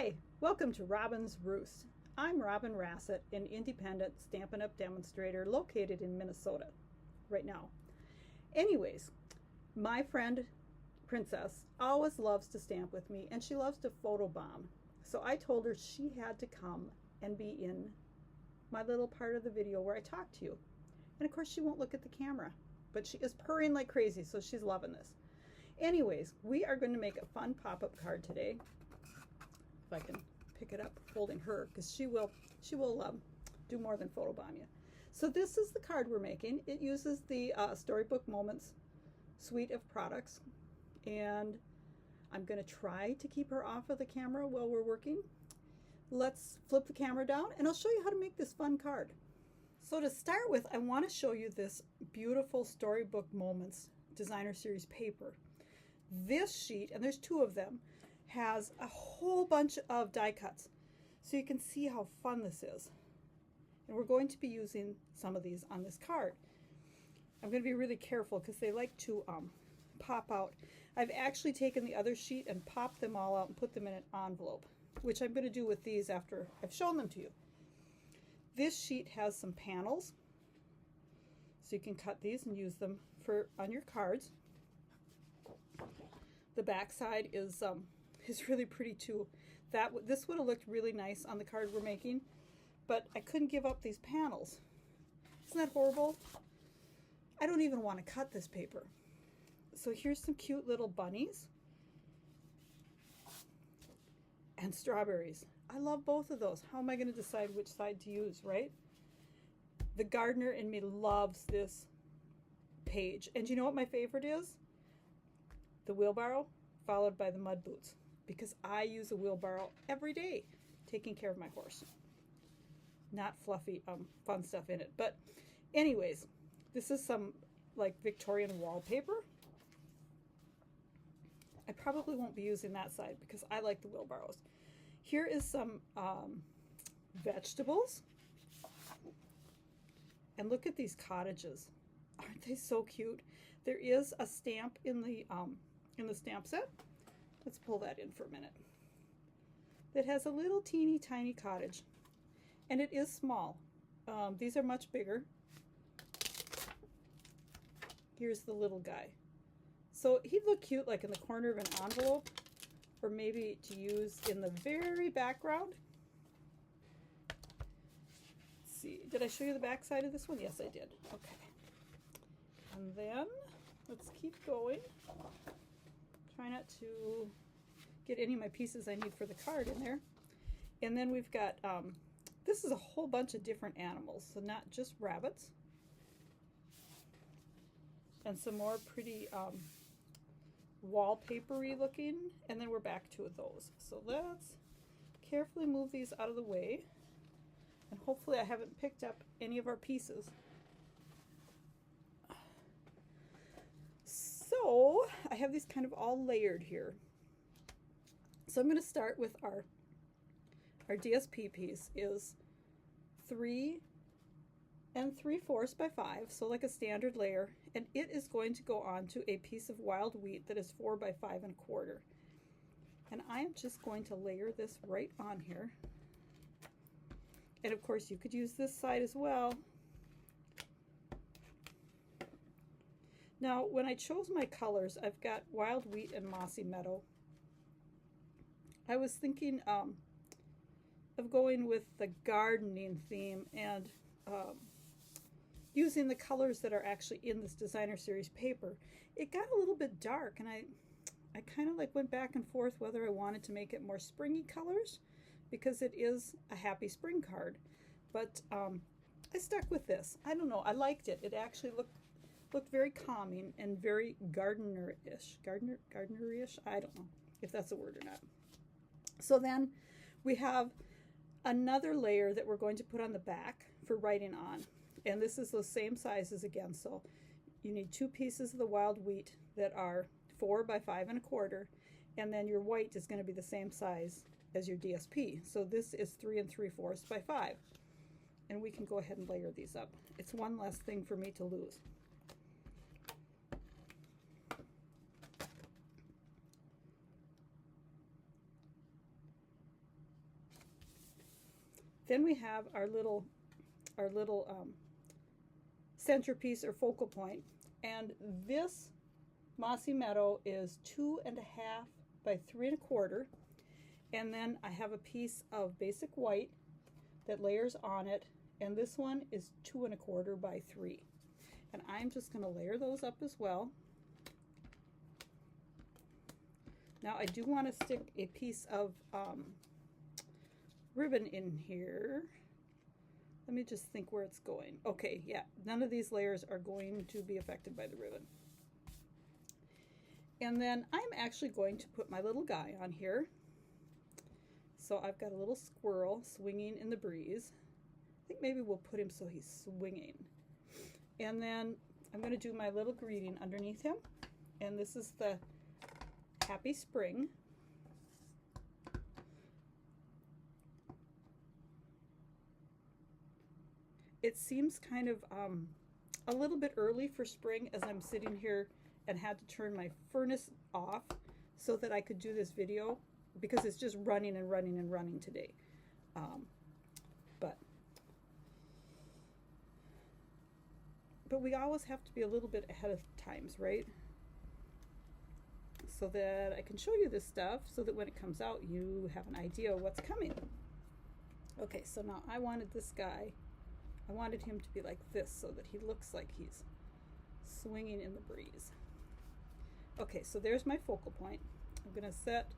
Hi, welcome to Robyn's Roost. I'm Robyn Rassett, an independent Stampin' Up! Demonstrator located in Minnesota right now. Anyways, my friend Princess always loves to stamp with me and she loves to photobomb. So I told her she had to come and be in my little part of the video where I talk to you. And of course she won't look at the camera, but she is purring like crazy, so she's loving this. Anyways, we are going to make a fun pop-up card today. If I can pick it up holding her, because she will do more than photobomb you. So this is the card we're making. It uses the Storybook Moments Suite of products, and I'm going to try to keep her off of the camera while we're working. Let's flip the camera down and I'll show you how to make this fun card. So to start with, I want to show you this beautiful Storybook Moments Designer Series paper. This sheet, and there's two of them, has a whole bunch of die cuts, so you can see how fun this is. And we're going to be using some of these on this card. I'm going to be really careful because they like to pop out. I've actually taken the other sheet and popped them all out and put them in an envelope, which I'm going to do with these after I've shown them to you. This sheet has some panels, so you can cut these and use them on your cards. The back side is really pretty too. This would have looked really nice on the card we're making, but I couldn't give up these panels. Isn't that horrible? I don't even want to cut this paper. So here's some cute little bunnies and strawberries. I love both of those. How am I going to decide which side to use, right? The gardener in me loves this page. And you know what my favorite is? The wheelbarrow followed by the mud boots, because I use a wheelbarrow every day taking care of my horse. Not fluffy fun stuff in it, but anyways, this is some like Victorian wallpaper. I probably won't be using that side because I like the wheelbarrows. Here is some vegetables, and look at these cottages. Aren't they so cute? There is a stamp in the stamp set. Let's pull that in for a minute. That has a little teeny tiny cottage, and it is small. These are much bigger. Here's the little guy. So he'd look cute like in the corner of an envelope, or maybe to use in the very background. Let's see, did I show you the back side of this one? Yes, I did. Okay. And then let's keep going. Try not to get any of my pieces I need for the card in there. And then we've got, this is a whole bunch of different animals, so not just rabbits. And some more pretty wallpapery looking, and then we're back to those. So let's carefully move these out of the way, and hopefully I haven't picked up any of our pieces. So I have these kind of all layered here. So I'm going to start with our DSP piece is 3 3/4 by 5, so like a standard layer, and it is going to go on to a piece of wild wheat that is 4 by 5 1/4. And I am just going to layer this right on here. And of course you could use this side as well. Now when I chose my colors, I've got wild wheat and mossy meadow. I was thinking of going with the gardening theme and using the colors that are actually in this designer series paper. It got a little bit dark, and I kind of like went back and forth whether I wanted to make it more springy colors, because it is a happy spring card. But I stuck with this. I don't know, I liked it. It actually looked very calming and very gardener-ish. Gardener-ish? I don't know if that's a word or not. So then we have another layer that we're going to put on the back for writing on. And this is the same sizes again. So you need 2 pieces of the wild wheat that are 4 by 5 1/4. And then your white is going to be the same size as your DSP. So this is 3 3/4 by 5. And we can go ahead and layer these up. It's one less thing for me to lose. Then we have our little centerpiece or focal point, and this Mossy Meadow is 2.5 by 3.25, and then I have a piece of basic white that layers on it, and this one is 2.25 by 3, and I'm just going to layer those up as well. Now I do want to stick a piece of ribbon in here. Let me just think where it's going. Okay, yeah, none of these layers are going to be affected by the ribbon. And then I'm actually going to put my little guy on here. So I've got a little squirrel swinging in the breeze. I think maybe we'll put him so he's swinging. And then I'm going to do my little greeting underneath him. And this is the Happy Spring. It seems kind of a little bit early for spring, as I'm sitting here and had to turn my furnace off so that I could do this video, because it's just running and running and running today. But we always have to be a little bit ahead of times, right? So that I can show you this stuff, so that when it comes out you have an idea of what's coming. Okay, so now I wanted this guy, I wanted him to be like this so that he looks like he's swinging in the breeze. Okay, so there's my focal point. I'm going to set,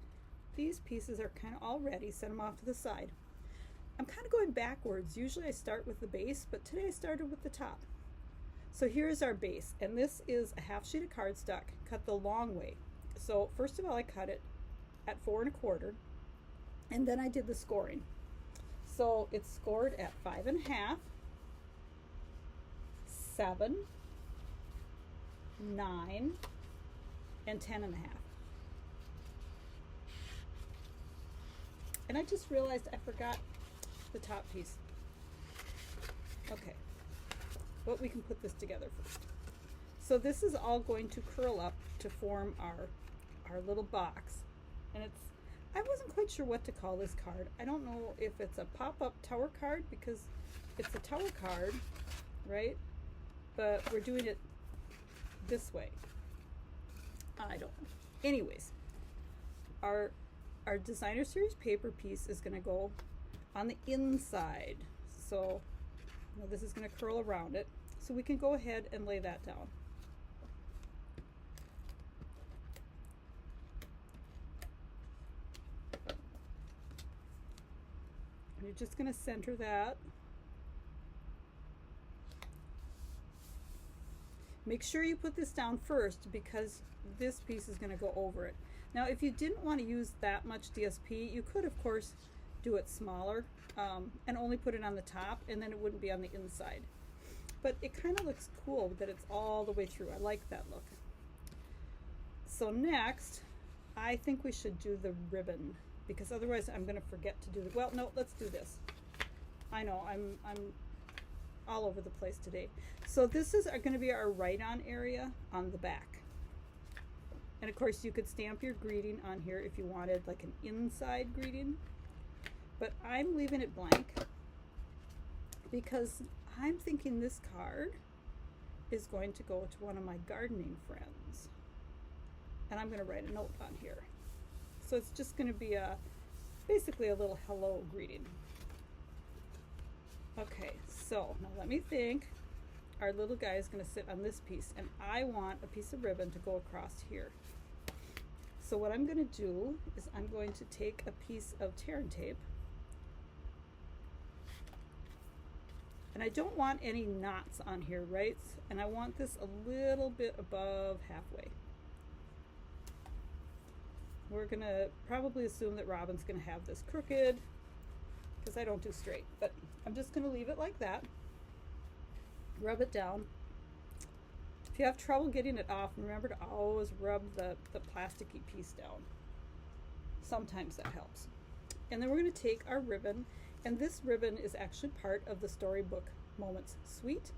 these pieces are kind of all ready, set them off to the side. I'm kind of going backwards. Usually I start with the base, but today I started with the top. So here's our base, and this is a half sheet of cardstock cut the long way. So first of all I cut it at 4.25, and then I did the scoring. So it's scored at 5.5, 7, 9, and 10.5. And I just realized I forgot the top piece. Okay, but we can put this together first. So this is all going to curl up to form our little box. And it's, I wasn't quite sure what to call this card. I don't know if it's a pop-up tower card, because it's a tower card, right? But we're doing it this way. I don't know. Anyways, our designer series paper piece is going to go on the inside. So this is going to curl around it. So we can go ahead and lay that down. And you're just going to center that. Make sure you put this down first, because this piece is going to go over it. Now if you didn't want to use that much DSP, you could of course do it smaller and only put it on the top, and then it wouldn't be on the inside. But it kind of looks cool that it's all the way through. I like that look. So next, I think we should do the ribbon, because otherwise I'm going to forget to do it. Well, no, let's do this. I know, I'm all over the place today. So this is going to be our write-on area on the back. And of course you could stamp your greeting on here if you wanted like an inside greeting. But I'm leaving it blank because I'm thinking this card is going to go to one of my gardening friends. And I'm going to write a note on here. So it's just going to be basically a little hello greeting. Okay, so now let me think. Our little guy is going to sit on this piece, and I want a piece of ribbon to go across here. So what I'm going to do is I'm going to take a piece of tear and tape, and I don't want any knots on here, right? And I want this a little bit above halfway. We're going to probably assume that Robyn's going to have this crooked, because I don't do straight, but I'm just going to leave it like that. Rub it down. If you have trouble getting it off, remember to always rub the plasticky piece down. Sometimes that helps. And then we're going to take our ribbon, and this ribbon is actually part of the Storybook Moments Suite.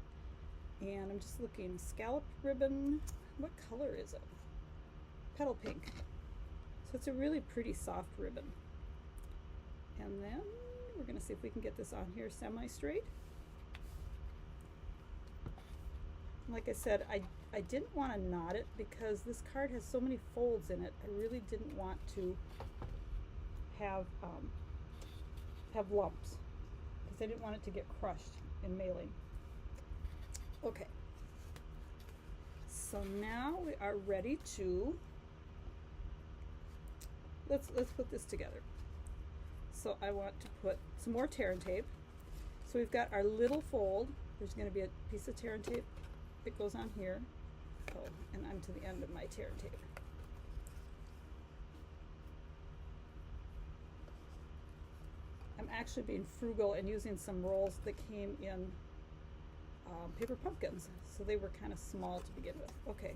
And I'm just looking, scallop ribbon. What color is it? Petal pink. So it's a really pretty soft ribbon. And then we're going to see if we can get this on here semi-straight. Like I said, I didn't want to knot it because this card has so many folds in it. I really didn't want to have lumps because I didn't want it to get crushed in mailing. Okay, so now we are ready to let's put this together. So I want to put some more tear and tape. So we've got our little fold. There's going to be a piece of tear and tape that goes on here. Oh, and I'm to the end of my tear and tape. I'm actually being frugal and using some rolls that came in paper pumpkins, so they were kind of small to begin with. Okay,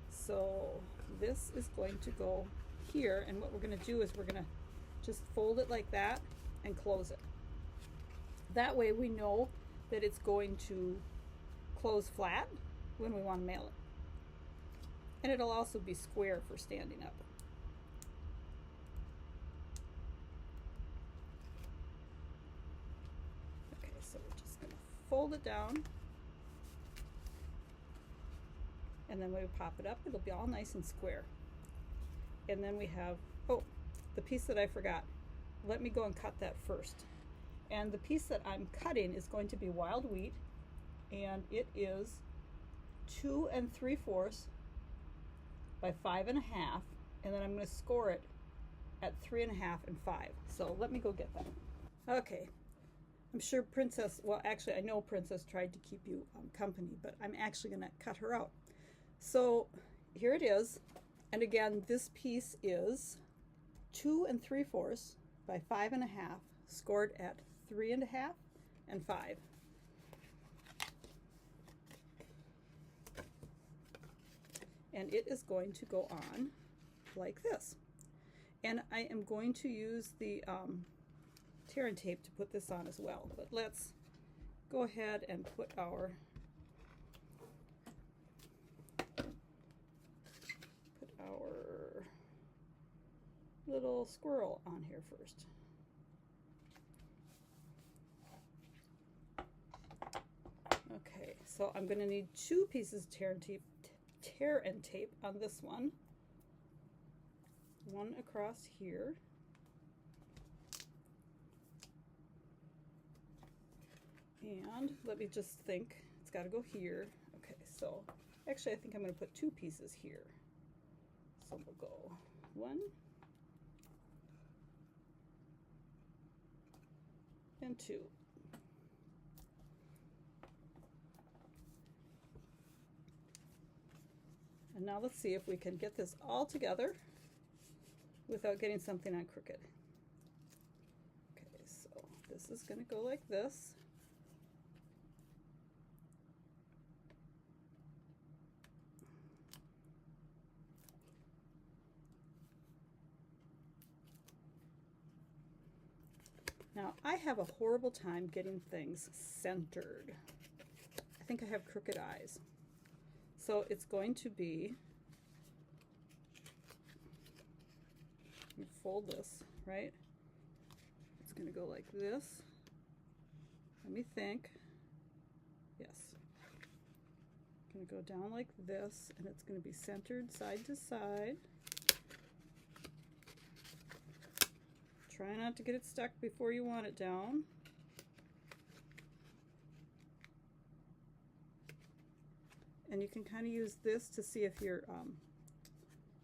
so this is going to go here, and what we're going to do is we're going to just fold it like that and close it. That way we know that it's going to close flat when we want to mail it. And it'll also be square for standing up. Okay, so we're just going to fold it down. And then when we pop it up, it'll be all nice and square. And then we have, oh, the piece that I forgot. Let me go and cut that first. And the piece that I'm cutting is going to be wild wheat, and it is 2 3/4 by 5 1/2, and then I'm going to score it at 3 1/2 and 5. So let me go get that. Okay, I'm sure Princess, well actually I know Princess tried to keep you company, but I'm actually going to cut her out. So here it is, and again this piece is 2 3/4 by 5 1/2, scored at 3 1/2 and 5. And it is going to go on like this. And I am going to use the tear and tape to put this on as well. But let's go ahead and put our little squirrel on here first. Okay, so I'm going to need 2 pieces of tear and tape on this one. One across here. And let me just think. It's got to go here. Okay, so actually I think I'm going to put 2 pieces here. So we'll go 1 and 2. And now let's see if we can get this all together without getting something on crooked. Okay, so this is going to go like this. Now, I have a horrible time getting things centered. I think I have crooked eyes. So it's going to be, you fold this, right? It's going to go like this. Let me think. Yes. Going to go down like this, and it's going to be centered side to side. Try not to get it stuck before you want it down. And you can kind of use this to see if you're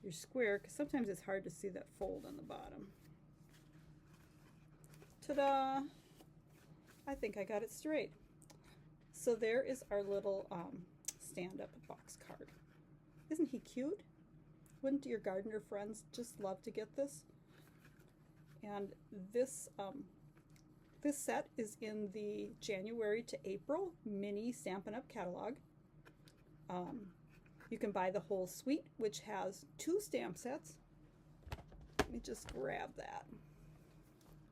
square, because sometimes it's hard to see that fold on the bottom. Ta-da! I think I got it straight. So there is our little stand-up box card. Isn't he cute? Wouldn't your gardener friends just love to get this? And this this set is in the January to April mini Stampin' Up catalog. You can buy the whole suite, which has 2 stamp sets. Let me just grab that.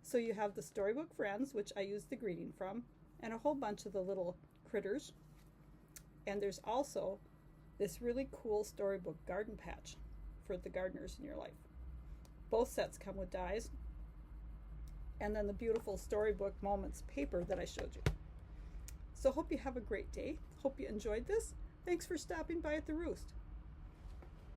So you have the Storybook Friends, which I use the greeting from, and a whole bunch of the little critters. And there's also this really cool Storybook garden patch for the gardeners in your life. Both sets come with dies. and then the beautiful Storybook Moments paper that I showed you. So hope you have a great day. Hope you enjoyed this. Thanks for stopping by at the Roost.